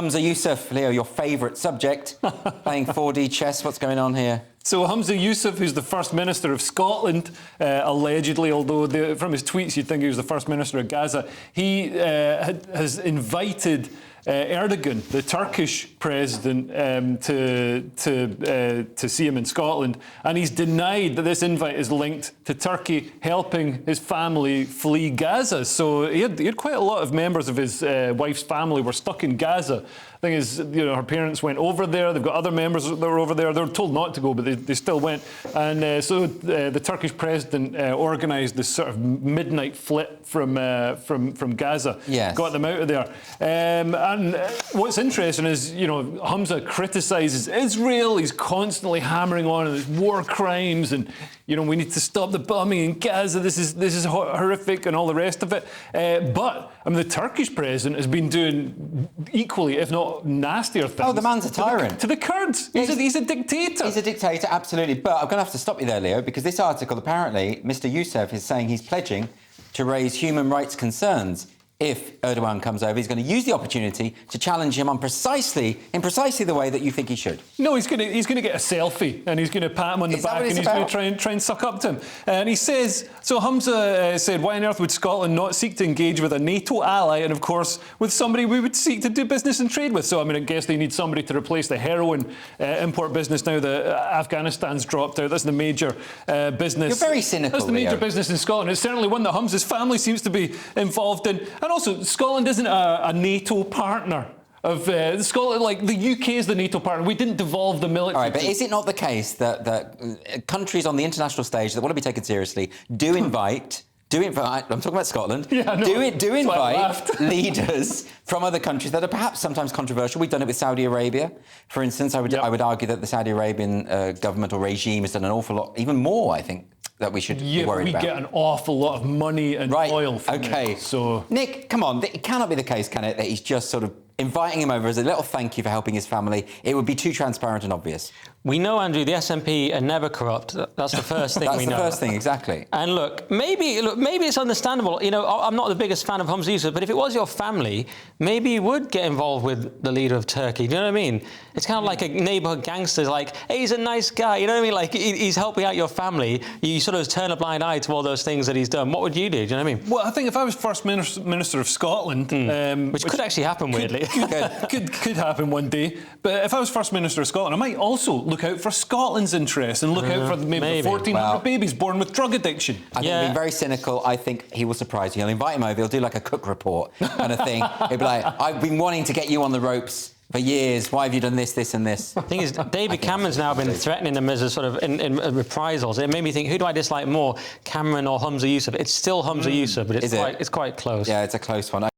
Humza Yousaf, Leo, your favourite subject, playing 4D chess. What's going on here? So Humza Yousaf, who's the First Minister of Scotland, allegedly, although from his tweets you'd think he was the First Minister of Gaza, he has invited Erdogan, the Turkish president, to see him in Scotland, and he's denied that this invite is linked to Turkey helping his family flee Gaza. So he had quite a lot of members of his wife's family were stuck in Gaza. The thing is, her parents went over there. They've got other members that were over there. They were told not to go, but they still went. And so the Turkish president organised this sort of midnight FLIT from Gaza. Yes. Got them out of there. And what's interesting is, Humza criticises Israel. He's constantly hammering on his war crimes, and we need to stop the bombing in Gaza. This is horrific, and all the rest of it. But the Turkish president has been doing equally, if not nastier things. Oh, the man's a tyrant. To the Kurds. Yeah, he's a dictator. He's a dictator, absolutely. But I'm going to have to stop you there, Leo, because this article, apparently, Mr. Yousaf is saying he's pledging to raise human rights concerns if Erdogan comes over. He's going to use the opportunity to challenge him on precisely the way that you think he should. No, he's going to get a selfie, and he's going to pat him on the back, and he's going to try and suck up to him. And he says, so Humza said, why on earth would Scotland not seek to engage with a NATO ally, and of course with somebody we would seek to do business and trade with? So I guess they need somebody to replace the heroin import business now that Afghanistan's dropped out. That's the major business. You're very cynical, That's the major business in Scotland. It's certainly one that Humza's family seems to be involved in. And also, Scotland isn't a NATO partner of Scotland. Like, the UK is the NATO partner. We didn't devolve the military. All right, but is it not the case that countries on the international stage that want to be taken seriously do invite? I'm talking about Scotland. Yeah, no, do invite leaders from other countries that are perhaps sometimes controversial. We've done it with Saudi Arabia, for instance. I would argue that the Saudi Arabian government or regime has done an awful lot, even more, I think, that we should be worried about. We get an awful lot of money and oil from it. So Nick, come on, it cannot be the case, can it, that he's just sort of inviting him over as a little thank you for helping his family? It would be too transparent and obvious. We know, Andrew, the SNP are never corrupt. That's the first thing we know. That's the first thing, exactly. And maybe it's understandable. I'm not the biggest fan of Humza Yousaf, but if it was your family, maybe you would get involved with the leader of Turkey. Do you know what I mean? It's kind of like a neighbourhood gangster. Like, hey, he's a nice guy. You know what I mean? Like, he's helping out your family. You sort of turn a blind eye to all those things that he's done. What would you do? Do you know what I mean? Well, I think if I was First Minister of Scotland... which could actually happen, weirdly. Could happen one day. But if I was First Minister of Scotland, I might also look out for Scotland's interests and look out for maybe the 1,400 babies born with drug addiction. I think being very cynical, I think he will surprise you. He'll invite him over, he'll do like a cook report kind of thing. He'll be like, I've been wanting to get you on the ropes for years. Why have you done this, this and this? The thing is, David Cameron's now been threatening them as a sort of in reprisals. It made me think, who do I dislike more, Cameron or Humza Yousaf? It's still Humza Yousaf, but it's quite close. Yeah, it's a close one.